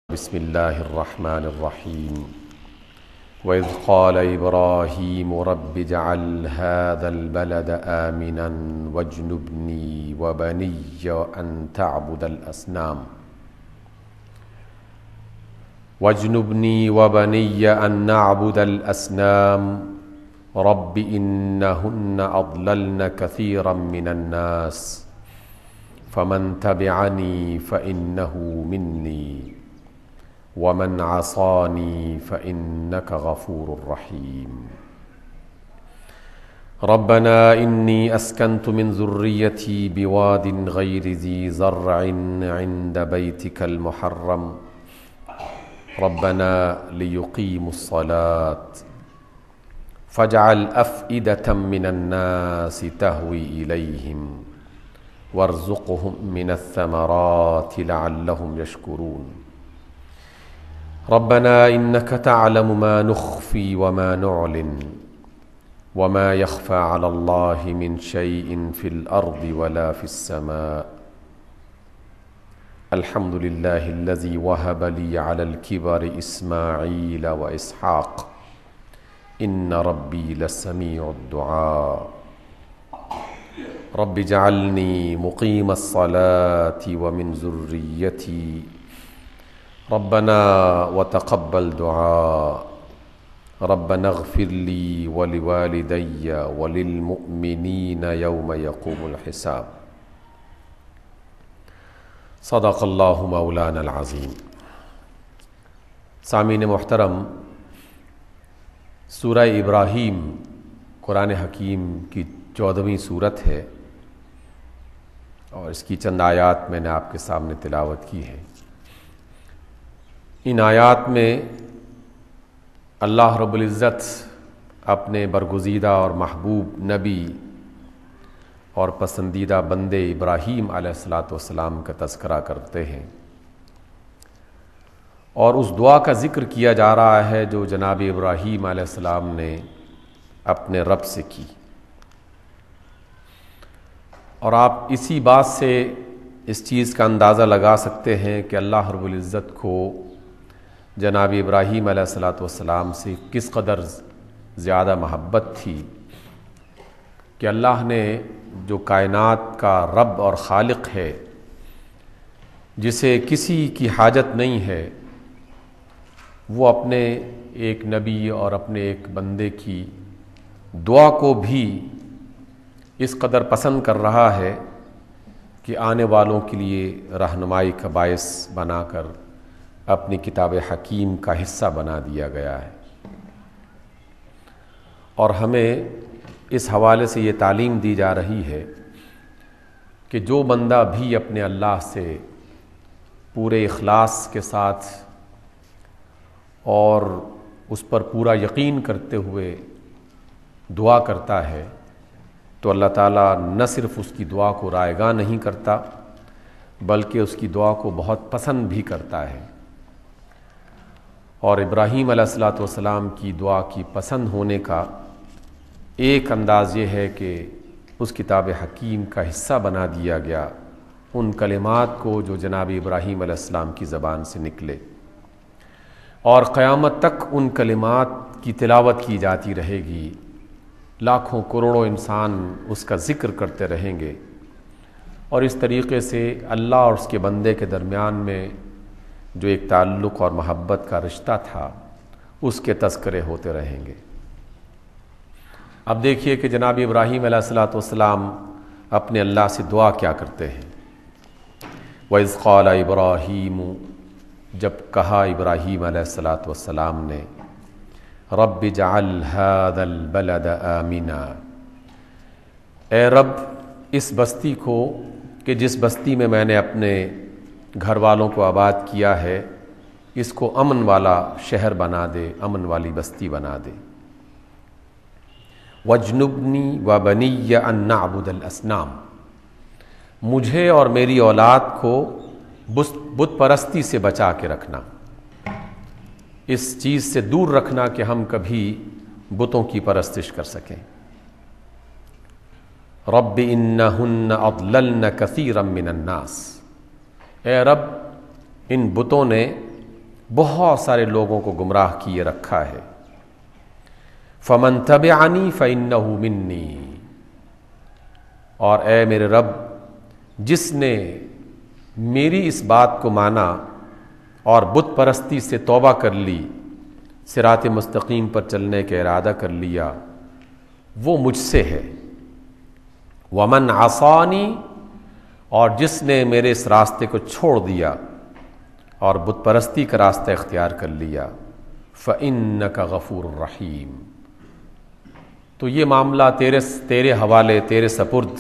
بسم الله الرحمن الرحيم وإذ قال إبراهيم رب اجعل هذا البلد آمنا واجنبني وبني أن تعبد الأصنام واجنبني وبني أن نعبد الأصنام رب إنهن أضللن كثيرا من الناس فمن تبعني فإنه مني ومن عصاني فإنك غفور رحيم ربنا إني أسكنت من ذريتي بواد غير ذي زرع عند بيتك المحرم ربنا ليقيموا الصلاة فاجعل أفئدة من الناس تهوي إليهم وارزقهم من الثمرات لعلهم يشكرون ربنا إنك تعلم ما نخفي وما نعلن وما يخفى على الله من شيء في الأرض ولا في السماء الحمد لله الذي وهب لي على الكبر إسماعيل وإسحاق إن ربي لسميع الدعاء رب اجعلني مقيم الصلاة ومن ذريتي ربنا وتقبل دعاء ربنا اغفر لي ولوالدي وللمؤمنين يوم يقوم الحساب صدق اللہ مولانا العظیم۔ سامعین محترم، سورہ ابراہیم قرآن حکیم کی 14ویں سورت ہے اور اس کی چند آیات میں نے آپ کے سامنے تلاوت کی ہے۔ ان آیات میں اللہ رب العزت اپنے برگزیدہ اور محبوب نبی اور پسندیدہ بندے ابراہیم علیہ السلام کا تذکرہ کرتے ہیں اور اس دعا کا ذکر کیا جا رہا ہے جو جناب ابراہیم علیہ السلام نے اپنے رب سے کی، اور آپ اسی بات سے اس چیز کا اندازہ لگا سکتے ہیں کہ اللہ رب العزت کو جناب ابراہیم علیہ السلام سے کس قدر زیادہ محبت تھی کہ اللہ نے جو کائنات کا رب اور خالق ہے، جسے کسی کی حاجت نہیں ہے، وہ اپنے ایک نبی اور اپنے ایک بندے کی دعا کو بھی اس قدر پسند کر رہا ہے کہ آنے والوں کے لیے رہنمائی کا باعث بنا کر اپنی کتاب حکیم کا حصہ بنا دیا گیا ہے۔ اور ہمیں اس حوالے سے یہ تعلیم دی جا رہی ہے کہ جو بندہ بھی اپنے اللہ سے پورے اخلاص کے ساتھ اور اس پر پورا یقین کرتے ہوئے دعا کرتا ہے تو اللہ تعالیٰ نہ صرف اس کی دعا کو رائے گاہ نہیں کرتا بلکہ اس کی دعا کو بہت پسند بھی کرتا ہے۔ اور ابراہیم علیہ السلام کی دعا کی پسند ہونے کا ایک انداز یہ ہے کہ اس کتاب حکیم کا حصہ بنا دیا گیا ان کلمات کو جو جناب ابراہیم علیہ السلام کی زبان سے نکلے، اور قیامت تک ان کلمات کی تلاوت کی جاتی رہے گی، لاکھوں کروڑوں انسان اس کا ذکر کرتے رہیں گے، اور اس طریقے سے اللہ اور اس کے بندے کے درمیان میں جو ایک تعلق اور محبت کا رشتہ تھا اس کے تذکرے ہوتے رہیں گے۔ اب دیکھیے کہ جناب ابراہیم علیہ السلام اپنے اللہ سے دعا کیا کرتے ہیں۔ وَإِذْ قَالَ إِبْرَاهِيمُ، جب کہا ابراہیم علیہ السلام نے، رَبِّ اجْعَلْ هَذَا الْبَلَدَ آمِنًا، اے رب اس بستی کو کہ جس بستی میں نے اپنے گھر والوں کو آباد کیا ہے، اس کو امن والا شہر بنا دے، امن والی بستی بنا دے۔ وَاجْنُبْنِي وَبَنِيَّ أَن نَّعْبُدَ الْأَصْنَامَ، مجھے اور میری اولاد کو بت پرستی سے بچا کے رکھنا، اس چیز سے دور رکھنا کہ ہم کبھی بتوں کی پرستش کر سکیں۔ رب انہن اضللن کثیرا من الناس، اے رب ان بتوں نے بہت سارے لوگوں کو گمراہ کیے رکھا ہے۔ فمن تبعنی فإنہ منی، اور اے میرے رب جس نے میری اس بات کو مانا اور بت پرستی سے توبہ کر لی، صراط مستقیم پر چلنے کا ارادہ کر لیا، وہ مجھ سے ہے۔ ومن عصانی، اور جس نے میرے اس راستے کو چھوڑ دیا اور بت پرستی کا راستہ اختیار کر لیا، فإنک غفور رحیم، تو یہ معاملہ تیرے حوالے، تیرے سپرد،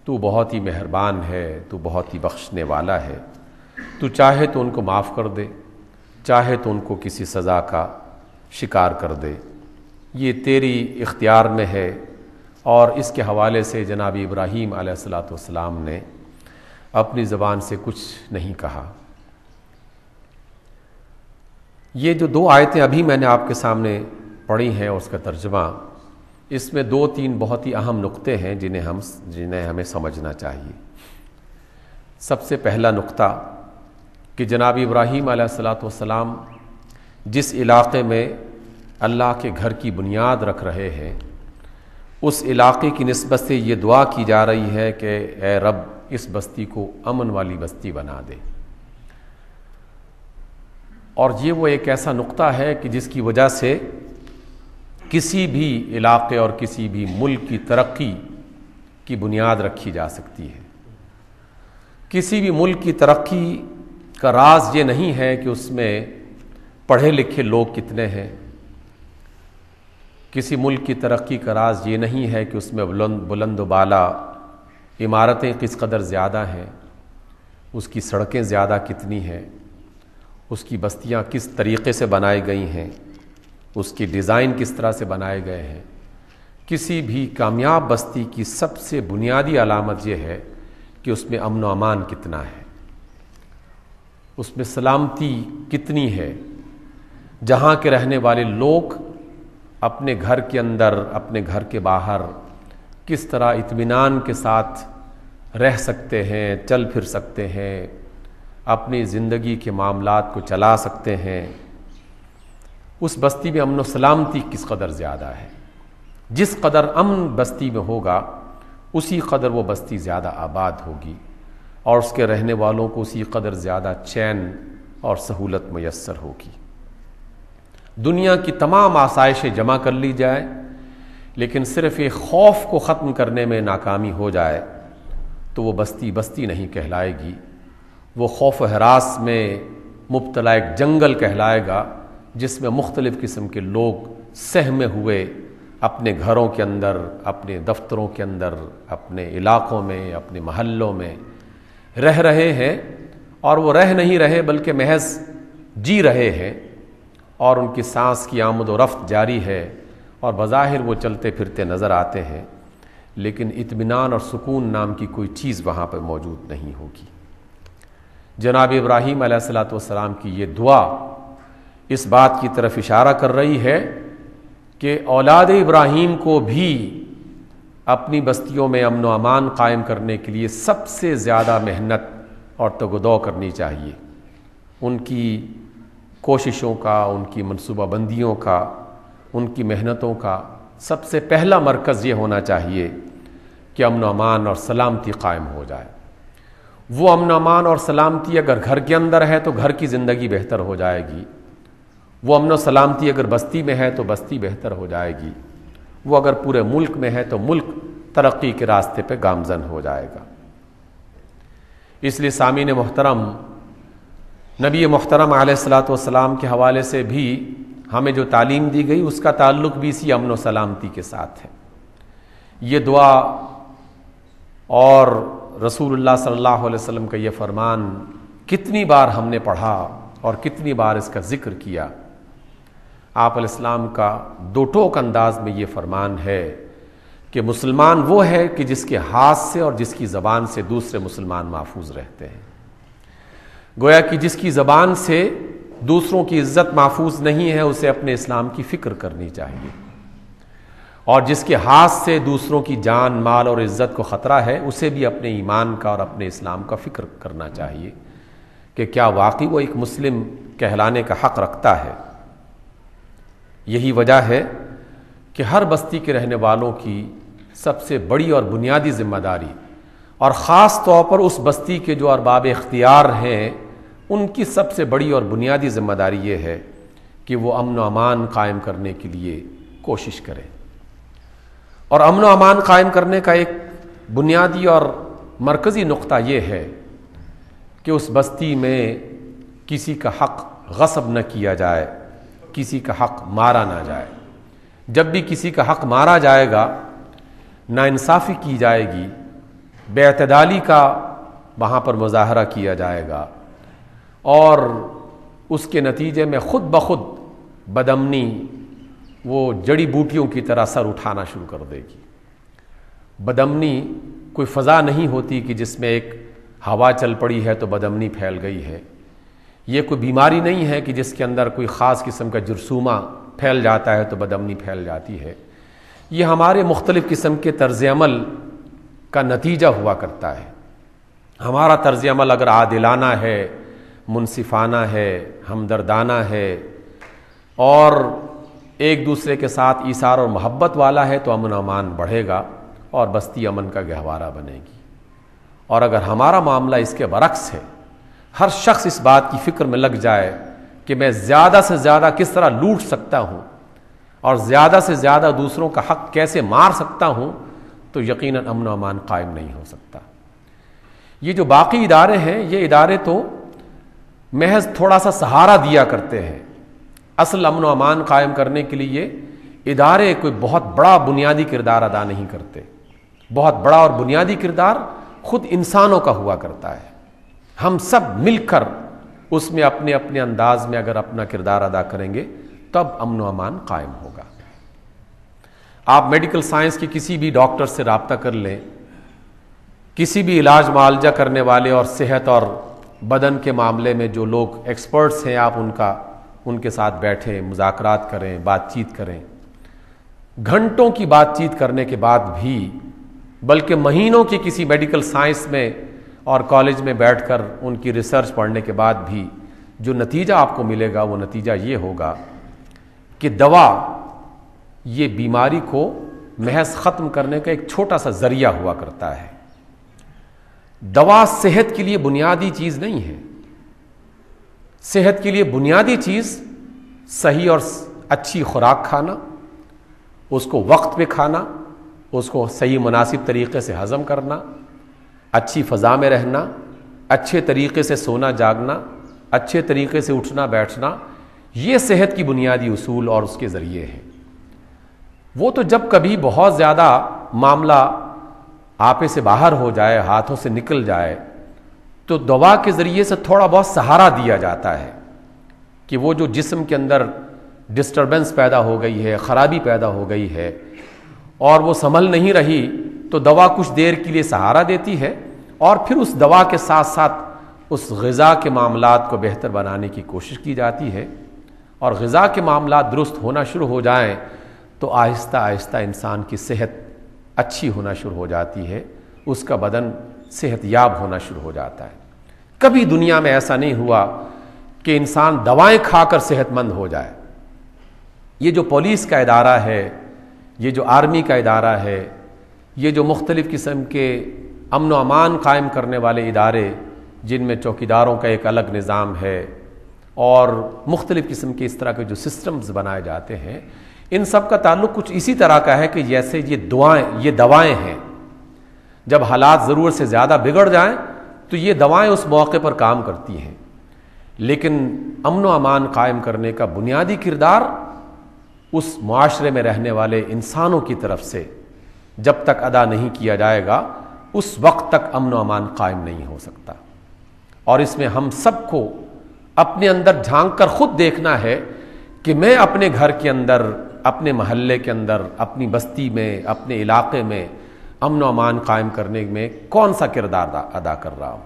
تو بہت ہی مہربان ہے، تو بہت ہی بخشنے والا ہے، تو چاہے تو ان کو معاف کر دے، چاہے تو ان کو کسی سزا کا شکار کر دے، یہ تیری اختیار میں ہے۔ اور اس کے حوالے سے جناب ابراہیم علیہ السلام نے اپنی زبان سے کچھ نہیں کہا۔ یہ جو 2 آیتیں ابھی میں نے آپ کے سامنے پڑھی ہیں اور اس کا ترجمہ، اس میں 2-3 بہت ہی اہم نقطے ہیں جنہیں ہمیں سمجھنا چاہیے۔ سب سے پہلا نقطہ کہ جناب ابراہیم علیہ السلام جس علاقے میں اللہ کے گھر کی بنیاد رکھ رہے ہیں، اس علاقے کی نسبت سے یہ دعا کی جا رہی ہے کہ اے رب اس بستی کو امن والی بستی بنا دے۔ اور یہ وہ ایک ایسا نقطہ ہے کہ جس کی وجہ سے کسی بھی علاقے اور کسی بھی ملک کی ترقی کی بنیاد رکھی جا سکتی ہے۔ کسی بھی ملک کی ترقی کا راز یہ نہیں ہے کہ اس میں پڑھے لکھے لوگ کتنے ہیں، کسی ملک کی ترقی کا راز یہ نہیں ہے کہ اس میں بلند و بالا عمارتیں کس قدر زیادہ ہیں، اس کی سڑکیں زیادہ کتنی ہیں، اس کی بستیاں کس طریقے سے بنائی گئی ہیں، اس کی ڈیزائن کس طرح سے بنائے گئے ہیں۔ کسی بھی کامیاب بستی کی سب سے بنیادی علامت یہ ہے کہ اس میں امن و امان کتنا ہے، اس میں سلامتی کتنی ہے، جہاں کے رہنے والے لوگ اپنے گھر کے اندر، اپنے گھر کے باہر کس طرح اطمینان کے ساتھ رہ سکتے ہیں، چل پھر سکتے ہیں، اپنی زندگی کے معاملات کو چلا سکتے ہیں۔ اس بستی میں امن و سلامتی کس قدر زیادہ ہے۔ جس قدر امن بستی میں ہوگا اسی قدر وہ بستی زیادہ آباد ہوگی، اور اس کے رہنے والوں کو اسی قدر زیادہ چین اور سہولت میسر ہوگی۔ دنیا کی تمام آسائشیں جمع کر لی جائے، لیکن صرف ایک خوف کو ختم کرنے میں ناکامی ہو جائے تو وہ بستی نہیں کہلائے گی، وہ خوف و ہراس میں مبتلا ایک جنگل کہلائے گا، جس میں مختلف قسم کے لوگ سہمے ہوئے اپنے گھروں کے اندر، اپنے دفتروں کے اندر، اپنے علاقوں میں، اپنے محلوں میں رہ رہے ہیں، اور وہ رہ نہیں رہے بلکہ محض جی رہے ہیں، اور ان کی سانس کی آمد و رفت جاری ہے، اور بظاہر وہ چلتے پھرتے نظر آتے ہیں، لیکن اطمینان اور سکون نام کی کوئی چیز وہاں پر موجود نہیں ہوگی۔ جناب ابراہیم علیہ السلام کی یہ دعا اس بات کی طرف اشارہ کر رہی ہے کہ اولاد ابراہیم کو بھی اپنی بستیوں میں امن و امان قائم کرنے کے لیے سب سے زیادہ محنت اور تگدو کرنی چاہیے۔ ان کی کوششوں کا، ان کی منصوبہ بندیوں کا، ان کی محنتوں کا سب سے پہلا مرکز یہ ہونا چاہیے کہ امن و امان اور سلامتی قائم ہو جائے۔ وہ امن و امان اور سلامتی اگر گھر کے اندر ہے تو گھر کی زندگی بہتر ہو جائے گی، وہ امن و سلامتی اگر بستی میں ہے تو بستی بہتر ہو جائے گی، وہ اگر پورے ملک میں ہے تو ملک ترقی کے راستے پہ گامزن ہو جائے گا۔ اس لیے سامعین محترم، نبی محترم علیہ السلام کے حوالے سے بھی ہمیں جو تعلیم دی گئی اس کا تعلق بھی اسی امن و سلامتی کے ساتھ ہے۔ یہ دعا اور رسول اللہ صلی اللہ علیہ وسلم کا یہ فرمان کتنی بار ہم نے پڑھا اور کتنی بار اس کا ذکر کیا۔ آپ علیہ السلام کا دو ٹوک انداز میں یہ فرمان ہے کہ مسلمان وہ ہے کہ جس کے ہاتھ سے اور جس کی زبان سے دوسرے مسلمان محفوظ رہتے ہیں۔ گویا کہ جس کی زبان سے دوسروں کی عزت محفوظ نہیں ہے اسے اپنے اسلام کی فکر کرنی چاہیے، اور جس کے ہاتھ سے دوسروں کی جان، مال اور عزت کو خطرہ ہے اسے بھی اپنے ایمان کا اور اپنے اسلام کا فکر کرنا چاہیے کہ کیا واقعی وہ ایک مسلم کہلانے کا حق رکھتا ہے۔ یہی وجہ ہے کہ ہر بستی کے رہنے والوں کی سب سے بڑی اور بنیادی ذمہ داری، اور خاص طور پر اس بستی کے جو ارباب اختیار ہیں، ان کی سب سے بڑی اور بنیادی ذمہ داری یہ ہے کہ وہ امن و امان قائم کرنے کے لیے کوشش کریں۔ اور امن و امان قائم کرنے کا ایک بنیادی اور مرکزی نقطہ یہ ہے کہ اس بستی میں کسی کا حق غصب نہ کیا جائے، کسی کا حق مارا نہ جائے۔ جب بھی کسی کا حق مارا جائے گا، ناانصافی کی جائے گی، بے اعتدالی کا وہاں پر مظاہرہ کیا جائے گا، اور اس کے نتیجے میں خود بخود بدامنی وہ جڑی بوٹیوں کی طرح سر اٹھانا شروع کر دے گی۔ بدامنی کوئی فضا نہیں ہوتی کہ جس میں ایک ہوا چل پڑی ہے تو بدامنی پھیل گئی ہے۔ یہ کوئی بیماری نہیں ہے کہ جس کے اندر کوئی خاص قسم کا جرثومہ پھیل جاتا ہے تو بدامنی پھیل جاتی ہے۔ یہ ہمارے مختلف قسم کے طرز عمل کا نتیجہ ہوا کرتا ہے۔ ہمارا طرز عمل اگر عادلانہ ہے، منصفانہ ہے، ہمدردانہ ہے، اور ایک دوسرے کے ساتھ ایثار اور محبت والا ہے تو امن و امان بڑھے گا اور بستی امن کا گہوارہ بنے گی۔ اور اگر ہمارا معاملہ اس کے برعکس ہے، ہر شخص اس بات کی فکر میں لگ جائے کہ میں زیادہ سے زیادہ کس طرح لوٹ سکتا ہوں اور زیادہ سے زیادہ دوسروں کا حق کیسے مار سکتا ہوں، تو یقیناً امن و امان قائم نہیں ہو سکتا۔ یہ جو باقی ادارے ہیں، یہ ادارے تو محض تھوڑا سا سہارا دیا کرتے ہیں۔ اصل امن و امان قائم کرنے کے لیے ادارے کوئی بہت بڑا بنیادی کردار ادا نہیں کرتے۔ بہت بڑا اور بنیادی کردار خود انسانوں کا ہوا کرتا ہے۔ ہم سب مل کر اس میں اپنے اپنے انداز میں اگر اپنا کردار ادا کریں گے تب امن و امان قائم ہوگا۔ آپ میڈیکل سائنس کی کسی بھی ڈاکٹر سے رابطہ کر لیں، کسی بھی علاج معالجہ کرنے والے اور صحت اور بدن کے معاملے میں جو لوگ ایکسپرٹس ہیں، آپ ان کے ساتھ بیٹھیں، مذاکرات کریں، بات چیت کریں۔ گھنٹوں کی بات چیت کرنے کے بعد بھی، بلکہ مہینوں کی کسی میڈیکل سائنس میں اور کالج میں بیٹھ کر ان کی ریسرچ پڑھنے کے بعد بھی جو نتیجہ آپ کو ملے گا وہ نتیجہ یہ ہوگا کہ دوا یہ بیماری کو محض ختم کرنے کا ایک چھوٹا سا ذریعہ ہوا کرتا ہے۔ دوا صحت کے لیے بنیادی چیز نہیں ہے۔ صحت کے لیے بنیادی چیز صحیح اور اچھی خوراک کھانا، اس کو وقت پہ کھانا، اس کو صحیح مناسب طریقے سے ہضم کرنا، اچھی فضا میں رہنا، اچھے طریقے سے سونا جاگنا، اچھے طریقے سے اٹھنا بیٹھنا، یہ صحت کی بنیادی اصول اور اس کے ذریعے ہیں۔ وہ تو جب کبھی بہت زیادہ معاملہ آپے سے باہر ہو جائے، ہاتھوں سے نکل جائے، تو دوا کے ذریعے سے تھوڑا بہت سہارا دیا جاتا ہے کہ وہ جو جسم کے اندر ڈسٹربنس پیدا ہو گئی ہے، خرابی پیدا ہو گئی ہے اور وہ سنبھل نہیں رہی، تو دوا کچھ دیر کے لیے سہارا دیتی ہے، اور پھر اس دوا کے ساتھ ساتھ اس غذا کے معاملات کو بہتر بنانے کی کوشش کی جاتی ہے، اور غذا کے معاملات درست ہونا شروع ہو جائیں تو آہستہ آہستہ انسان کی صحت اچھی ہونا شروع ہو جاتی ہے، اس کا بدن صحت یاب ہونا شروع ہو جاتا ہے۔ کبھی دنیا میں ایسا نہیں ہوا کہ انسان دوائیں کھا کر صحت مند ہو جائے۔ یہ جو پولیس کا ادارہ ہے، یہ جو آرمی کا ادارہ ہے، یہ جو مختلف قسم کے امن و امان قائم کرنے والے ادارے جن میں چوکیداروں کا ایک الگ نظام ہے اور مختلف قسم کے اس طرح کے جو سسٹمز بنائے جاتے ہیں، ان سب کا تعلق کچھ اسی طرح کا ہے کہ جیسے یہ دوائیں ہیں، جب حالات ضرورت سے زیادہ بگڑ جائیں تو یہ دوائیں اس موقع پر کام کرتی ہیں، لیکن امن و امان قائم کرنے کا بنیادی کردار اس معاشرے میں رہنے والے انسانوں کی طرف سے جب تک ادا نہیں کیا جائے گا، اس وقت تک امن و امان قائم نہیں ہو سکتا۔ اور اس میں ہم سب کو اپنے اندر جھانک کر خود دیکھنا ہے کہ میں اپنے گھر کے اندر، اپنے محلے کے اندر، اپنی بستی میں، اپنے علاقے میں امن و امان قائم کرنے میں کون سا کردار ادا کر رہا ہوں۔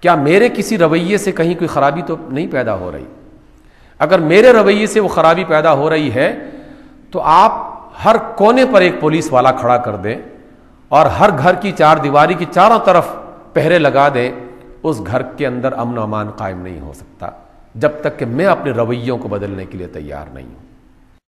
کیا میرے کسی رویے سے کہیں کوئی خرابی تو نہیں پیدا ہو رہی؟ اگر میرے رویے سے وہ خرابی پیدا ہو رہی ہے تو آپ ہر کونے پر ایک پولیس والا کھڑا کر دیں اور ہر گھر کی چار دیواری کی چاروں طرف پہرے لگا دیں اس گھر کے اندر امن و امان قائم نہیں ہو سکتا جب تک کہ میں اپنے رویوں کو بدلنے کے لیے تیار نہیں ہوں۔